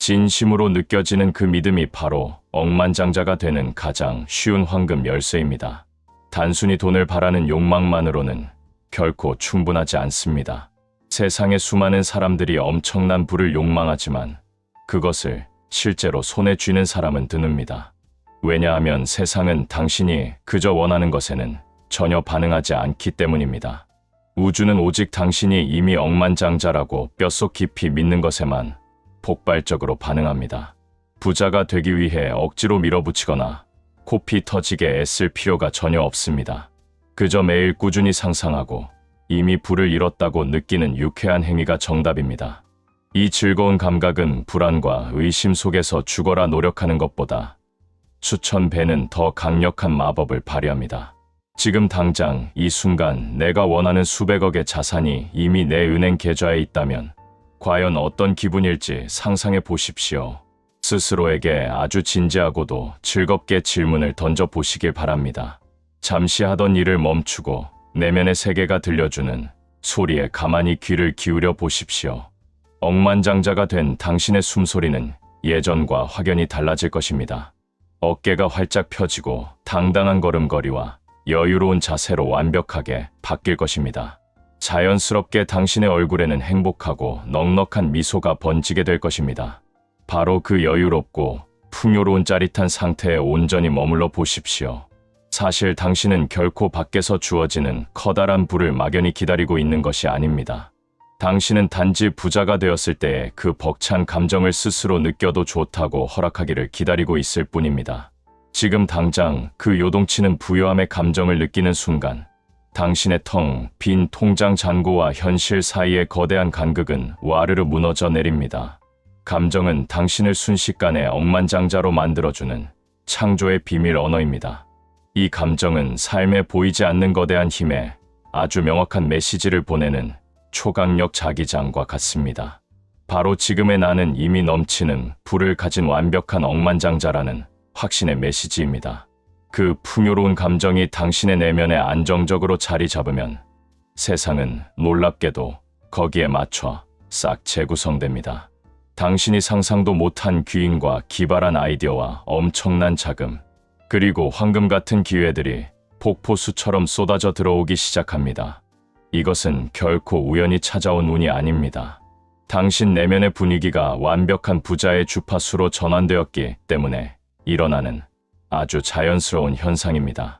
진심으로 느껴지는 그 믿음이 바로 억만장자가 되는 가장 쉬운 황금 열쇠입니다. 단순히 돈을 바라는 욕망만으로는 결코 충분하지 않습니다. 세상의 수많은 사람들이 엄청난 부를 욕망하지만 그것을 실제로 손에 쥐는 사람은 드뭅니다. 왜냐하면 세상은 당신이 그저 원하는 것에는 전혀 반응하지 않기 때문입니다. 우주는 오직 당신이 이미 억만장자라고 뼛속 깊이 믿는 것에만 폭발적으로 반응합니다. 부자가 되기 위해 억지로 밀어붙이거나 코피 터지게 애쓸 필요가 전혀 없습니다. 그저 매일 꾸준히 상상하고 이미 부를 잃었다고 느끼는 유쾌한 행위가 정답입니다. 이 즐거운 감각은 불안과 의심 속에서 죽어라 노력하는 것보다 수천 배는 더 강력한 마법을 발휘합니다. 지금 당장 이 순간 내가 원하는 수백억의 자산이 이미 내 은행 계좌에 있다면 과연 어떤 기분일지 상상해 보십시오. 스스로에게 아주 진지하고도 즐겁게 질문을 던져보시길 바랍니다. 잠시 하던 일을 멈추고 내면의 세계가 들려주는 소리에 가만히 귀를 기울여 보십시오. 억만장자가 된 당신의 숨소리는 예전과 확연히 달라질 것입니다. 어깨가 활짝 펴지고 당당한 걸음걸이와 여유로운 자세로 완벽하게 바뀔 것입니다. 자연스럽게 당신의 얼굴에는 행복하고 넉넉한 미소가 번지게 될 것입니다. 바로 그 여유롭고 풍요로운 짜릿한 상태에 온전히 머물러 보십시오. 사실 당신은 결코 밖에서 주어지는 커다란 부를 막연히 기다리고 있는 것이 아닙니다. 당신은 단지 부자가 되었을 때의 그 벅찬 감정을 스스로 느껴도 좋다고 허락하기를 기다리고 있을 뿐입니다. 지금 당장 그 요동치는 부요함의 감정을 느끼는 순간 당신의 텅 빈 통장 잔고와 현실 사이의 거대한 간극은 와르르 무너져 내립니다. 감정은 당신을 순식간에 억만장자로 만들어주는 창조의 비밀 언어입니다. 이 감정은 삶에 보이지 않는 거대한 힘에 아주 명확한 메시지를 보내는 초강력 자기장과 같습니다. 바로 지금의 나는 이미 넘치는 부를 가진 완벽한 억만장자라는 확신의 메시지입니다. 그 풍요로운 감정이 당신의 내면에 안정적으로 자리 잡으면 세상은 놀랍게도 거기에 맞춰 싹 재구성됩니다. 당신이 상상도 못한 귀인과 기발한 아이디어와 엄청난 자금, 그리고 황금 같은 기회들이 폭포수처럼 쏟아져 들어오기 시작합니다. 이것은 결코 우연히 찾아온 운이 아닙니다. 당신 내면의 분위기가 완벽한 부자의 주파수로 전환되었기 때문에 일어나는 아주 자연스러운 현상입니다.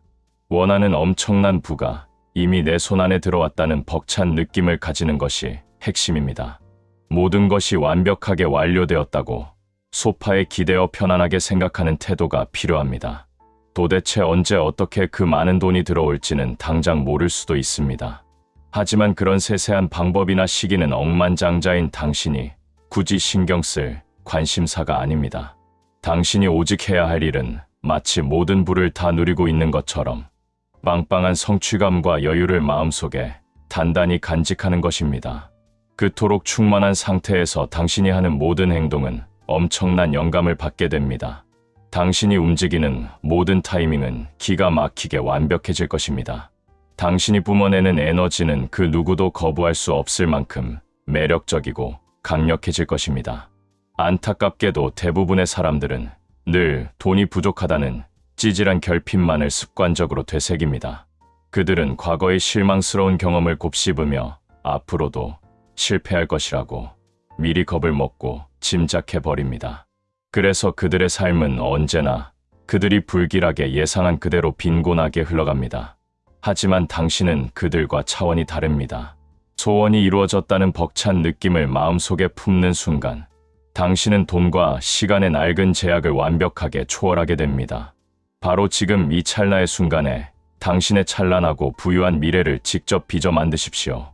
원하는 엄청난 부가 이미 내 손 안에 들어왔다는 벅찬 느낌을 가지는 것이 핵심입니다. 모든 것이 완벽하게 완료되었다고 소파에 기대어 편안하게 생각하는 태도가 필요합니다. 도대체 언제 어떻게 그 많은 돈이 들어올지는 당장 모를 수도 있습니다. 하지만 그런 세세한 방법이나 시기는 억만장자인 당신이 굳이 신경 쓸 관심사가 아닙니다. 당신이 오직 해야 할 일은 마치 모든 부를 다 누리고 있는 것처럼 빵빵한 성취감과 여유를 마음속에 단단히 간직하는 것입니다. 그토록 충만한 상태에서 당신이 하는 모든 행동은 엄청난 영감을 받게 됩니다. 당신이 움직이는 모든 타이밍은 기가 막히게 완벽해질 것입니다. 당신이 뿜어내는 에너지는 그 누구도 거부할 수 없을 만큼 매력적이고 강력해질 것입니다. 안타깝게도 대부분의 사람들은 늘 돈이 부족하다는 찌질한 결핍만을 습관적으로 되새깁니다. 그들은 과거의 실망스러운 경험을 곱씹으며 앞으로도 실패할 것이라고 미리 겁을 먹고 짐작해버립니다. 그래서 그들의 삶은 언제나 그들이 불길하게 예상한 그대로 빈곤하게 흘러갑니다. 하지만 당신은 그들과 차원이 다릅니다. 소원이 이루어졌다는 벅찬 느낌을 마음속에 품는 순간 당신은 돈과 시간의 낡은 제약을 완벽하게 초월하게 됩니다. 바로 지금 이 찰나의 순간에 당신의 찬란하고 부유한 미래를 직접 빚어 만드십시오.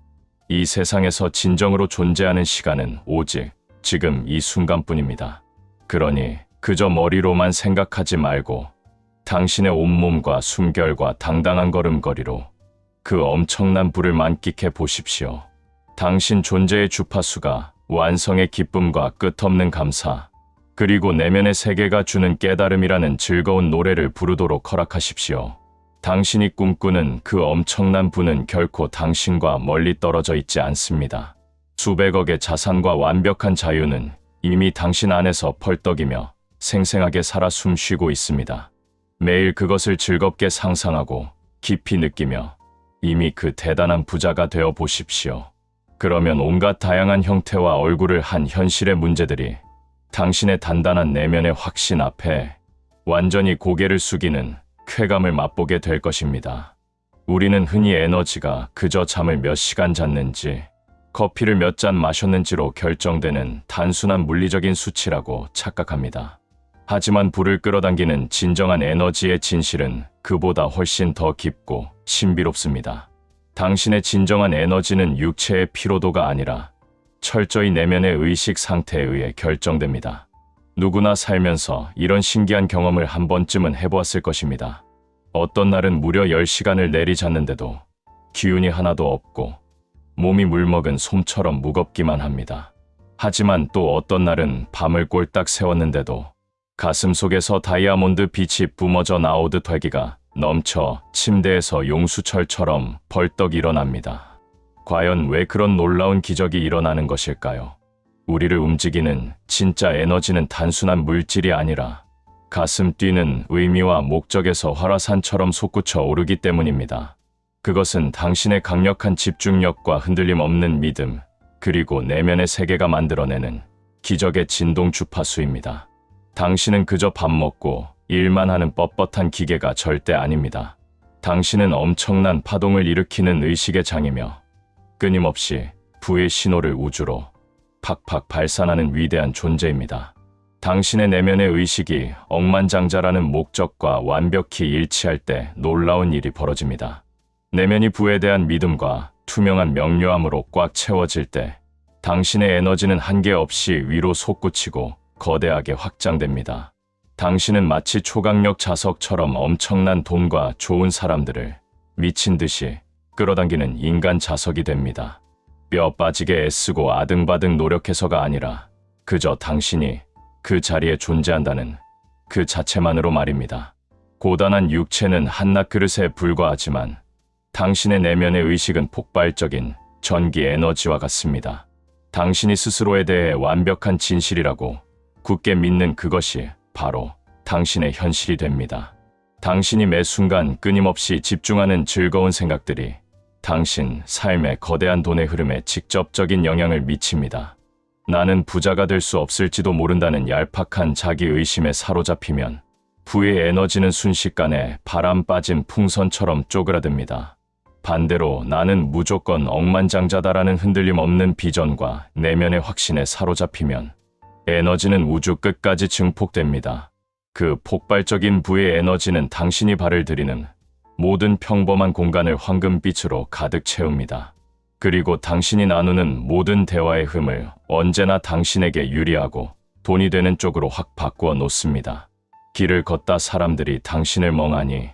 이 세상에서 진정으로 존재하는 시간은 오직 지금 이 순간뿐입니다. 그러니 그저 머리로만 생각하지 말고 당신의 온몸과 숨결과 당당한 걸음걸이로 그 엄청난 부를 만끽해 보십시오. 당신 존재의 주파수가 완성의 기쁨과 끝없는 감사, 그리고 내면의 세계가 주는 깨달음이라는 즐거운 노래를 부르도록 허락하십시오. 당신이 꿈꾸는 그 엄청난 부는 결코 당신과 멀리 떨어져 있지 않습니다. 수백억의 자산과 완벽한 자유는 이미 당신 안에서 펄떡이며 생생하게 살아 숨쉬고 있습니다. 매일 그것을 즐겁게 상상하고 깊이 느끼며 이미 그 대단한 부자가 되어 보십시오. 그러면 온갖 다양한 형태와 얼굴을 한 현실의 문제들이 당신의 단단한 내면의 확신 앞에 완전히 고개를 숙이는 쾌감을 맛보게 될 것입니다. 우리는 흔히 에너지가 그저 잠을 몇 시간 잤는지, 커피를 몇 잔 마셨는지로 결정되는 단순한 물리적인 수치라고 착각합니다. 하지만 불을 끌어당기는 진정한 에너지의 진실은 그보다 훨씬 더 깊고 신비롭습니다. 당신의 진정한 에너지는 육체의 피로도가 아니라 철저히 내면의 의식 상태에 의해 결정됩니다. 누구나 살면서 이런 신기한 경험을 한 번쯤은 해보았을 것입니다. 어떤 날은 무려 10시간을 내리잤는데도 기운이 하나도 없고 몸이 물먹은 솜처럼 무겁기만 합니다. 하지만 또 어떤 날은 밤을 꼴딱 새웠는데도 가슴 속에서 다이아몬드 빛이 뿜어져 나오듯 활기가 넘쳐 침대에서 용수철처럼 벌떡 일어납니다. 과연 왜 그런 놀라운 기적이 일어나는 것일까요? 우리를 움직이는 진짜 에너지는 단순한 물질이 아니라 가슴 뛰는 의미와 목적에서 활화산처럼 솟구쳐 오르기 때문입니다. 그것은 당신의 강력한 집중력과 흔들림 없는 믿음, 그리고 내면의 세계가 만들어내는 기적의 진동 주파수입니다. 당신은 그저 밥 먹고 일만 하는 뻣뻣한 기계가 절대 아닙니다. 당신은 엄청난 파동을 일으키는 의식의 장이며 끊임없이 부의 신호를 우주로 팍팍 발산하는 위대한 존재입니다. 당신의 내면의 의식이 억만장자라는 목적과 완벽히 일치할 때 놀라운 일이 벌어집니다. 내면이 부에 대한 믿음과 투명한 명료함으로 꽉 채워질 때 당신의 에너지는 한계 없이 위로 솟구치고 거대하게 확장됩니다. 당신은 마치 초강력 자석처럼 엄청난 돈과 좋은 사람들을 미친 듯이 끌어당기는 인간 자석이 됩니다. 뼈 빠지게 애쓰고 아등바등 노력해서가 아니라 그저 당신이 그 자리에 존재한다는 그 자체만으로 말입니다. 고단한 육체는 한낱 그릇에 불과하지만 당신의 내면의 의식은 폭발적인 전기 에너지와 같습니다. 당신이 스스로에 대해 완벽한 진실이라고 굳게 믿는 그것이 바로 당신의 현실이 됩니다. 당신이 매 순간 끊임없이 집중하는 즐거운 생각들이 당신 삶의 거대한 돈의 흐름에 직접적인 영향을 미칩니다. 나는 부자가 될 수 없을지도 모른다는 얄팍한 자기의심에 사로잡히면 부의 에너지는 순식간에 바람 빠진 풍선처럼 쪼그라듭니다. 반대로 나는 무조건 억만장자다라는 흔들림 없는 비전과 내면의 확신에 사로잡히면 에너지는 우주 끝까지 증폭됩니다. 그 폭발적인 부의 에너지는 당신이 발을 들이는 모든 평범한 공간을 황금빛으로 가득 채웁니다. 그리고 당신이 나누는 모든 대화의 흐름을 언제나 당신에게 유리하고 돈이 되는 쪽으로 확 바꾸어 놓습니다. 길을 걷다 사람들이 당신을 멍하니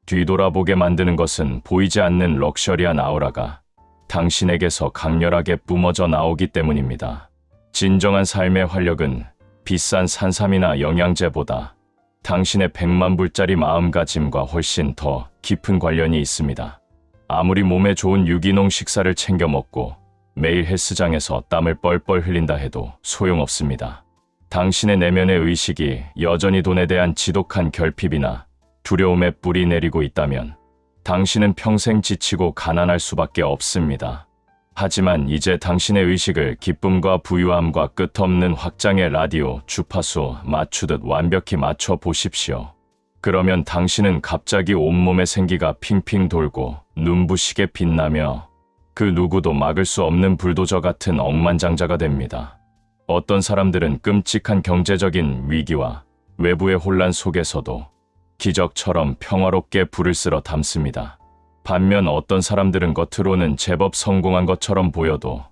뒤돌아보게 만드는 것은 보이지 않는 럭셔리한 아우라가 당신에게서 강렬하게 뿜어져 나오기 때문입니다. 진정한 삶의 활력은 비싼 산삼이나 영양제보다 당신의 100만 불짜리 마음가짐과 훨씬 더 깊은 관련이 있습니다. 아무리 몸에 좋은 유기농 식사를 챙겨 먹고 매일 헬스장에서 땀을 뻘뻘 흘린다 해도 소용없습니다. 당신의 내면의 의식이 여전히 돈에 대한 지독한 결핍이나 두려움에 뿌리 내리고 있다면 당신은 평생 지치고 가난할 수밖에 없습니다. 하지만 이제 당신의 의식을 기쁨과 부유함과 끝없는 확장의 라디오 주파수 맞추듯 완벽히 맞춰 보십시오. 그러면 당신은 갑자기 온몸의 생기가 핑핑 돌고 눈부시게 빛나며 그 누구도 막을 수 없는 불도저 같은 억만장자가 됩니다. 어떤 사람들은 끔찍한 경제적인 위기와 외부의 혼란 속에서도 기적처럼 평화롭게 불을 쓸어 담습니다. 반면 어떤 사람들은 겉으로는 제법 성공한 것처럼 보여도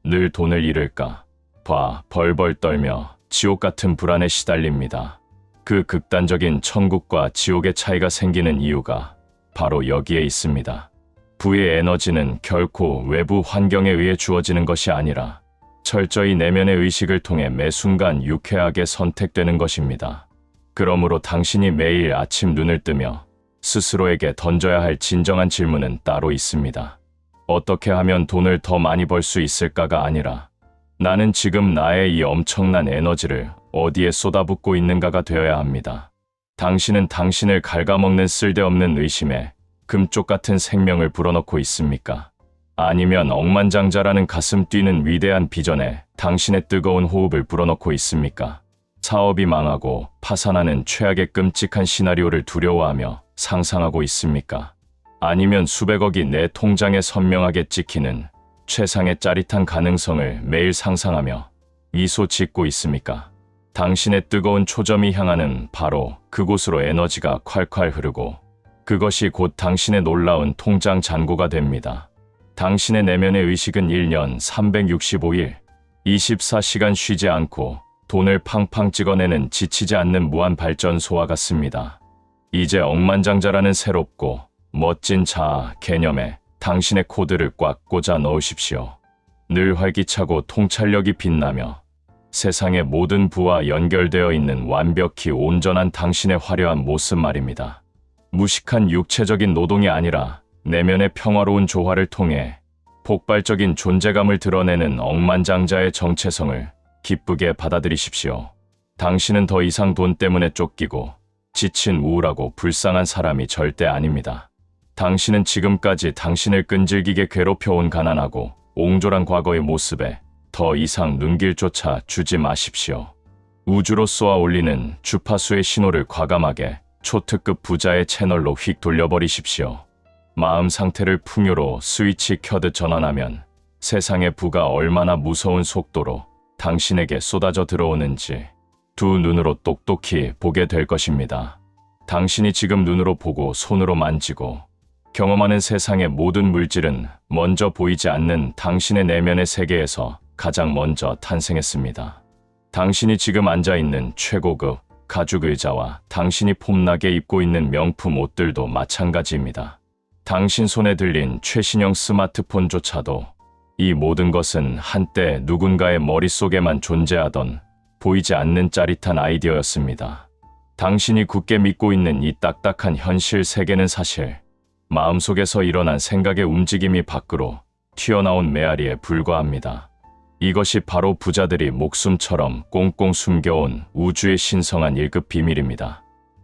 늘 돈을 잃을까 봐 벌벌 떨며 지옥 같은 불안에 시달립니다. 그 극단적인 천국과 지옥의 차이가 생기는 이유가 바로 여기에 있습니다. 부의 에너지는 결코 외부 환경에 의해 주어지는 것이 아니라 철저히 내면의 의식을 통해 매 순간 유쾌하게 선택되는 것입니다. 그러므로 당신이 매일 아침 눈을 뜨며 스스로에게 던져야 할 진정한 질문은 따로 있습니다. 어떻게 하면 돈을 더 많이 벌 수 있을까가 아니라 나는 지금 나의 이 엄청난 에너지를 어디에 쏟아붓고 있는가가 되어야 합니다. 당신은 당신을 갉아먹는 쓸데없는 의심에 금쪽 같은 생명을 불어넣고 있습니까? 아니면 억만장자라는 가슴 뛰는 위대한 비전에 당신의 뜨거운 호흡을 불어넣고 있습니까? 사업이 망하고 파산하는 최악의 끔찍한 시나리오를 두려워하며 상상하고 있습니까? 아니면 수백억이 내 통장에 선명하게 찍히는 최상의 짜릿한 가능성을 매일 상상하며 미소 짓고 있습니까? 당신의 뜨거운 초점이 향하는 바로 그곳으로 에너지가 콸콸 흐르고 그것이 곧 당신의 놀라운 통장 잔고가 됩니다. 당신의 내면의 의식은 1년 365일 24시간 쉬지 않고 돈을 팡팡 찍어내는 지치지 않는 무한 발전소와 같습니다. 이제 억만장자라는 새롭고 멋진 자아 개념에 당신의 코드를 꽉 꽂아 넣으십시오. 늘 활기차고 통찰력이 빛나며 세상의 모든 부와 연결되어 있는 완벽히 온전한 당신의 화려한 모습 말입니다. 무식한 육체적인 노동이 아니라 내면의 평화로운 조화를 통해 폭발적인 존재감을 드러내는 억만장자의 정체성을 기쁘게 받아들이십시오. 당신은 더 이상 돈 때문에 쫓기고 지친 우울하고 불쌍한 사람이 절대 아닙니다. 당신은 지금까지 당신을 끈질기게 괴롭혀온 가난하고 옹졸한 과거의 모습에 더 이상 눈길조차 주지 마십시오. 우주로 쏘아 올리는 주파수의 신호를 과감하게 초특급 부자의 채널로 휙 돌려버리십시오. 마음 상태를 풍요로 스위치 켜듯 전환하면 세상의 부가 얼마나 무서운 속도로 당신에게 쏟아져 들어오는지 두 눈으로 똑똑히 보게 될 것입니다. 당신이 지금 눈으로 보고 손으로 만지고 경험하는 세상의 모든 물질은 먼저 보이지 않는 당신의 내면의 세계에서 가장 먼저 탄생했습니다. 당신이 지금 앉아있는 최고급 가죽 의자와 당신이 폼나게 입고 있는 명품 옷들도 마찬가지입니다. 당신 손에 들린 최신형 스마트폰조차도 이 모든 것은 한때 누군가의 머릿속에만 존재하던 보이지 않는 짜릿한 아이디어였습니다. 당신이 굳게 믿고 있는 이 딱딱한 현실 세계는 사실 마음속에서 일어난 생각의 움직임이 밖으로 튀어나온 메아리에 불과합니다. 이것이 바로 부자들이 목숨처럼 꽁꽁 숨겨온 우주의 신성한 1급 비밀입니다.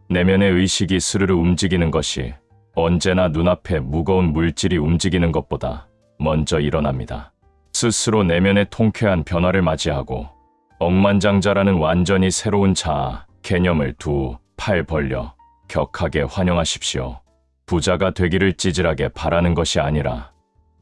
내면의 의식이 스르르 움직이는 것이 언제나 눈앞에 무거운 물질이 움직이는 것보다 먼저 일어납니다. 스스로 내면의 통쾌한 변화를 맞이하고 억만장자라는 완전히 새로운 자아, 개념을 두 팔 벌려 격하게 환영하십시오. 부자가 되기를 찌질하게 바라는 것이 아니라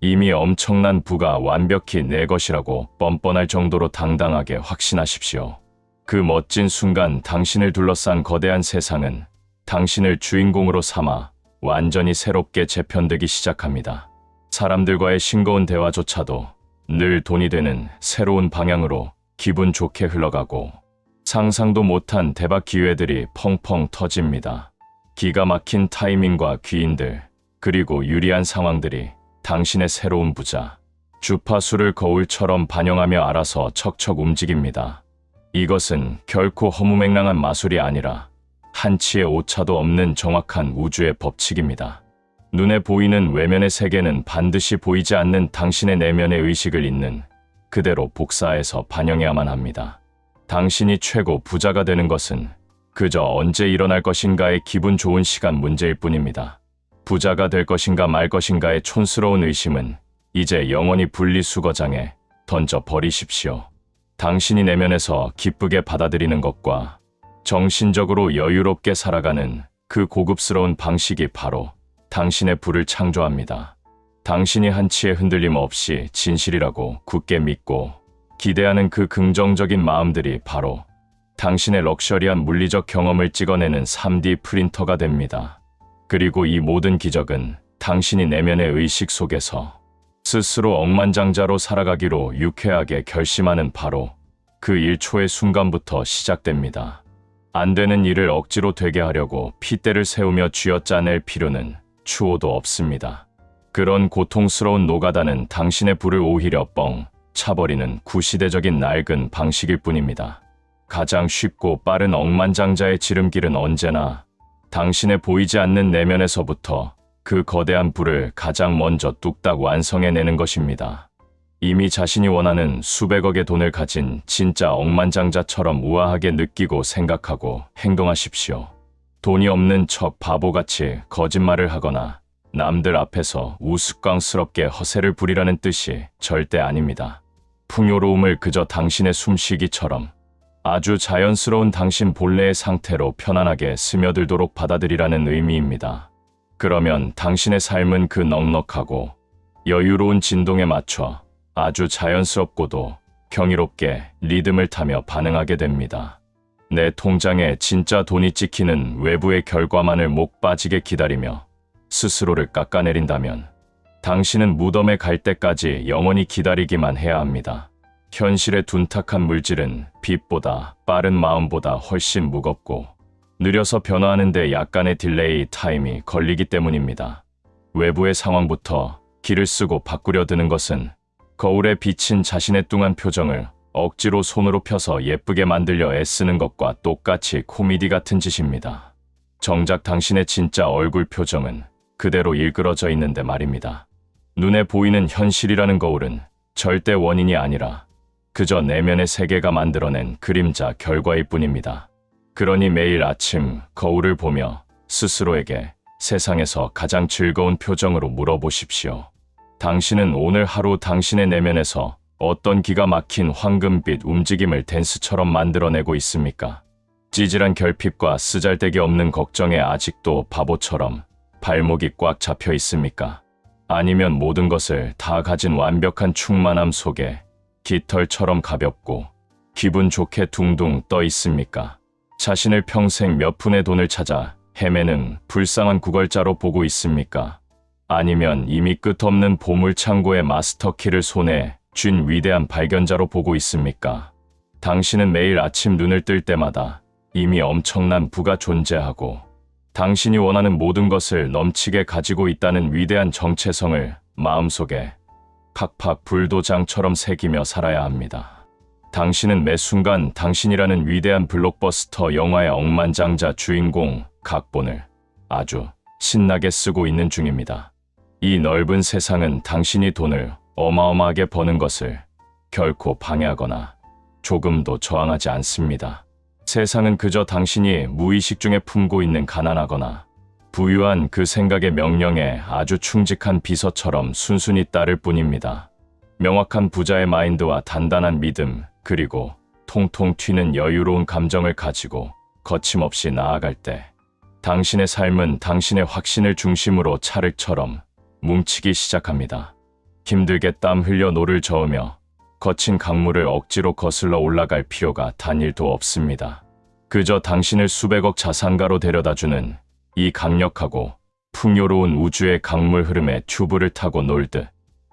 이미 엄청난 부가 완벽히 내 것이라고 뻔뻔할 정도로 당당하게 확신하십시오. 그 멋진 순간 당신을 둘러싼 거대한 세상은 당신을 주인공으로 삼아 완전히 새롭게 재편되기 시작합니다. 사람들과의 싱거운 대화조차도 늘 돈이 되는 새로운 방향으로 기분 좋게 흘러가고 상상도 못한 대박 기회들이 펑펑 터집니다. 기가 막힌 타이밍과 귀인들, 그리고 유리한 상황들이 당신의 새로운 부자, 주파수를 거울처럼 반영하며 알아서 척척 움직입니다. 이것은 결코 허무맹랑한 마술이 아니라 한치의 오차도 없는 정확한 우주의 법칙입니다. 눈에 보이는 외면의 세계는 반드시 보이지 않는 당신의 내면의 의식을 있는 그대로 복사해서 반영해야만 합니다. 당신이 최고 부자가 되는 것은 그저 언제 일어날 것인가의 기분 좋은 시간 문제일 뿐입니다. 부자가 될 것인가 말 것인가의 촌스러운 의심은 이제 영원히 분리수거장에 던져 버리십시오. 당신이 내면에서 기쁘게 받아들이는 것과 정신적으로 여유롭게 살아가는 그 고급스러운 방식이 바로 당신의 부를 창조합니다. 당신이 한치의 흔들림 없이 진실이라고 굳게 믿고 기대하는 그 긍정적인 마음들이 바로 당신의 럭셔리한 물리적 경험을 찍어내는 3D 프린터가 됩니다. 그리고 이 모든 기적은 당신이 내면의 의식 속에서 스스로 억만장자로 살아가기로 유쾌하게 결심하는 바로 그 1초의 순간부터 시작됩니다. 안 되는 일을 억지로 되게 하려고 핏대를 세우며 쥐어짜낼 필요는 추호도 없습니다. 그런 고통스러운 노가다는 당신의 불을 오히려 뻥 차버리는 구시대적인 낡은 방식일 뿐입니다. 가장 쉽고 빠른 억만장자의 지름길은 언제나 당신의 보이지 않는 내면에서부터 그 거대한 불을 가장 먼저 뚝딱 완성해내는 것입니다. 이미 자신이 원하는 수백억의 돈을 가진 진짜 억만장자처럼 우아하게 느끼고 생각하고 행동하십시오. 돈이 없는 척 바보같이 거짓말을 하거나 남들 앞에서 우스꽝스럽게 허세를 부리라는 뜻이 절대 아닙니다. 풍요로움을 그저 당신의 숨쉬기처럼 아주 자연스러운 당신 본래의 상태로 편안하게 스며들도록 받아들이라는 의미입니다. 그러면 당신의 삶은 그 넉넉하고 여유로운 진동에 맞춰 아주 자연스럽고도 경이롭게 리듬을 타며 반응하게 됩니다. 내 통장에 진짜 돈이 찍히는 외부의 결과만을 목 빠지게 기다리며 스스로를 깎아내린다면 당신은 무덤에 갈 때까지 영원히 기다리기만 해야 합니다. 현실의 둔탁한 물질은 빛보다 빠른 마음보다 훨씬 무겁고 느려서 변화하는데 약간의 딜레이 타임이 걸리기 때문입니다. 외부의 상황부터 기를 쓰고 바꾸려 드는 것은 거울에 비친 자신의 뚱한 표정을 억지로 손으로 펴서 예쁘게 만들려 애쓰는 것과 똑같이 코미디 같은 짓입니다. 정작 당신의 진짜 얼굴 표정은 그대로 일그러져 있는데 말입니다. 눈에 보이는 현실이라는 거울은 절대 원인이 아니라 그저 내면의 세계가 만들어낸 그림자 결과일 뿐입니다. 그러니 매일 아침 거울을 보며 스스로에게 세상에서 가장 즐거운 표정으로 물어보십시오. 당신은 오늘 하루 당신의 내면에서 어떤 기가 막힌 황금빛 움직임을 댄스처럼 만들어내고 있습니까? 찌질한 결핍과 쓰잘데기 없는 걱정에 아직도 바보처럼 발목이 꽉 잡혀 있습니까? 아니면 모든 것을 다 가진 완벽한 충만함 속에 깃털처럼 가볍고 기분 좋게 둥둥 떠 있습니까? 자신을 평생 몇 푼의 돈을 찾아 헤매는 불쌍한 구걸자로 보고 있습니까? 아니면 이미 끝없는 보물창고의 마스터키를 손에 쥔 위대한 발견자로 보고 있습니까? 당신은 매일 아침 눈을 뜰 때마다 이미 엄청난 부가 존재하고 당신이 원하는 모든 것을 넘치게 가지고 있다는 위대한 정체성을 마음속에 팍팍 불도장처럼 새기며 살아야 합니다. 당신은 매 순간 당신이라는 위대한 블록버스터 영화의 억만장자 주인공 각본을 아주 신나게 쓰고 있는 중입니다. 이 넓은 세상은 당신이 돈을 어마어마하게 버는 것을 결코 방해하거나 조금도 저항하지 않습니다. 세상은 그저 당신이 무의식 중에 품고 있는 가난하거나 부유한 그 생각의 명령에 아주 충직한 비서처럼 순순히 따를 뿐입니다. 명확한 부자의 마인드와 단단한 믿음, 그리고 통통 튀는 여유로운 감정을 가지고 거침없이 나아갈 때 당신의 삶은 당신의 확신을 중심으로 찰흙처럼 뭉치기 시작합니다. 힘들게 땀 흘려 노를 저으며 거친 강물을 억지로 거슬러 올라갈 필요가 단일도 없습니다. 그저 당신을 수백억 자산가로 데려다주는 이 강력하고 풍요로운 우주의 강물 흐름에 튜브를 타고 놀듯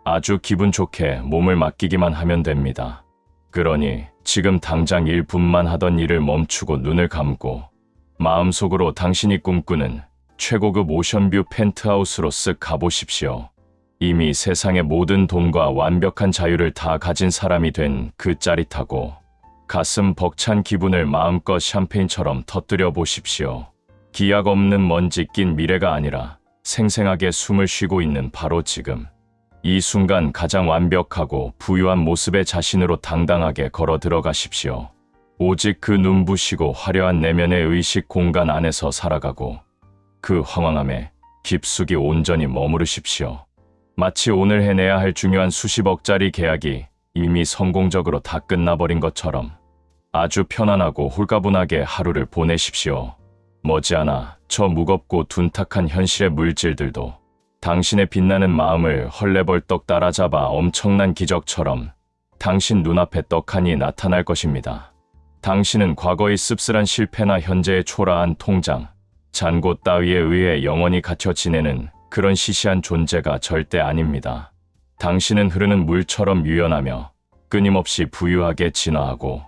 아주 기분 좋게 몸을 맡기기만 하면 됩니다. 그러니 지금 당장 1분만 하던 일을 멈추고 눈을 감고 마음속으로 당신이 꿈꾸는 최고급 오션뷰 펜트하우스로 쓱 가보십시오. 이미 세상의 모든 돈과 완벽한 자유를 다 가진 사람이 된 그 짜릿하고 가슴 벅찬 기분을 마음껏 샴페인처럼 터뜨려 보십시오. 기약 없는 먼지 낀 미래가 아니라 생생하게 숨을 쉬고 있는 바로 지금. 이 순간 가장 완벽하고 부유한 모습의 자신으로 당당하게 걸어 들어가십시오. 오직 그 눈부시고 화려한 내면의 의식 공간 안에서 살아가고 그 황황함에 깊숙이 온전히 머무르십시오. 마치 오늘 해내야 할 중요한 수십억짜리 계약이 이미 성공적으로 다 끝나버린 것처럼 아주 편안하고 홀가분하게 하루를 보내십시오. 머지않아 저 무겁고 둔탁한 현실의 물질들도 당신의 빛나는 마음을 헐레벌떡 따라잡아 엄청난 기적처럼 당신 눈앞에 떡하니 나타날 것입니다. 당신은 과거의 씁쓸한 실패나 현재의 초라한 통장, 잔고 따위에 의해 영원히 갇혀 지내는 그런 시시한 존재가 절대 아닙니다. 당신은 흐르는 물처럼 유연하며 끊임없이 부유하게 진화하고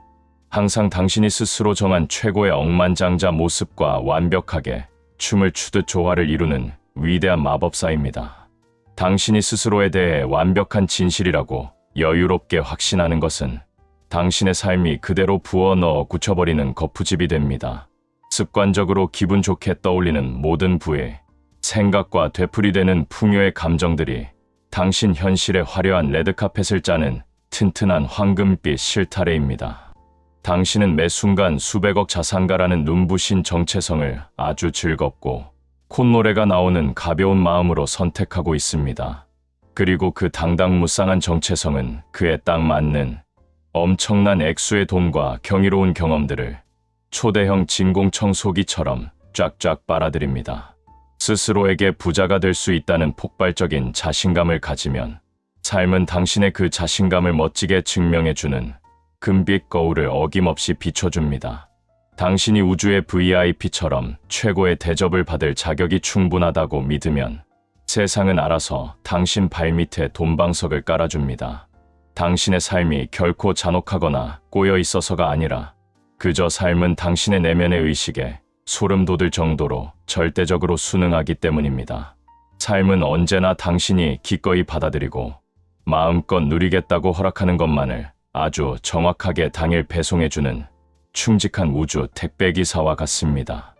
항상 당신이 스스로 정한 최고의 억만장자 모습과 완벽하게 춤을 추듯 조화를 이루는 위대한 마법사입니다. 당신이 스스로에 대해 완벽한 진실이라고 여유롭게 확신하는 것은 당신의 삶이 그대로 부어넣어 굳혀버리는 거푸집이 됩니다. 습관적으로 기분 좋게 떠올리는 모든 부에 생각과 되풀이되는 풍요의 감정들이 당신 현실의 화려한 레드카펫을 짜는 튼튼한 황금빛 실타래입니다. 당신은 매 순간 수백억 자산가라는 눈부신 정체성을 아주 즐겁고 콧노래가 나오는 가벼운 마음으로 선택하고 있습니다. 그리고 그 당당무쌍한 정체성은 그에 딱 맞는 엄청난 액수의 돈과 경이로운 경험들을 초대형 진공청소기처럼 쫙쫙 빨아들입니다. 스스로에게 부자가 될 수 있다는 폭발적인 자신감을 가지면 삶은 당신의 그 자신감을 멋지게 증명해주는 금빛 거울을 어김없이 비춰줍니다. 당신이 우주의 VIP처럼 최고의 대접을 받을 자격이 충분하다고 믿으면 세상은 알아서 당신 발밑에 돈방석을 깔아줍니다. 당신의 삶이 결코 잔혹하거나 꼬여 있어서가 아니라 그저 삶은 당신의 내면의 의식에 소름 돋을 정도로 절대적으로 순응하기 때문입니다. 삶은 언제나 당신이 기꺼이 받아들이고 마음껏 누리겠다고 허락하는 것만을 아주 정확하게 당일 배송해주는 충직한 우주 택배기사와 같습니다.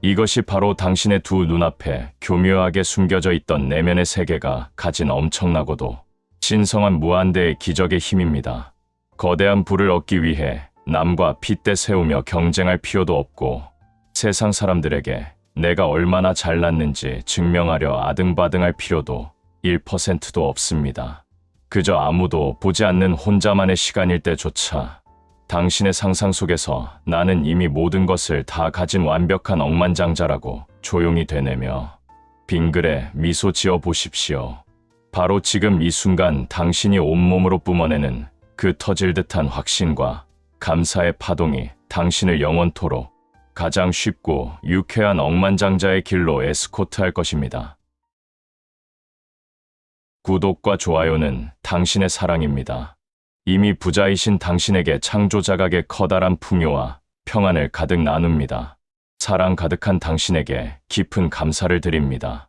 이것이 바로 당신의 두 눈앞에 교묘하게 숨겨져 있던 내면의 세계가 가진 엄청나고도 신성한 무한대의 기적의 힘입니다. 거대한 부를 얻기 위해 남과 핏대 세우며 경쟁할 필요도 없고 세상 사람들에게 내가 얼마나 잘났는지 증명하려 아등바등할 필요도 1%도 없습니다. 그저 아무도 보지 않는 혼자만의 시간일 때조차 당신의 상상 속에서 나는 이미 모든 것을 다 가진 완벽한 억만장자라고 조용히 되뇌며 빙그레 미소 지어 보십시오. 바로 지금 이 순간 당신이 온몸으로 뿜어내는 그 터질 듯한 확신과 감사의 파동이 당신을 영원토록 가장 쉽고 유쾌한 억만장자의 길로 에스코트할 것입니다. 구독과 좋아요는 당신의 사랑입니다. 이미 부자이신 당신에게 창조자각의 커다란 풍요와 평안을 가득 나눕니다. 사랑 가득한 당신에게 깊은 감사를 드립니다.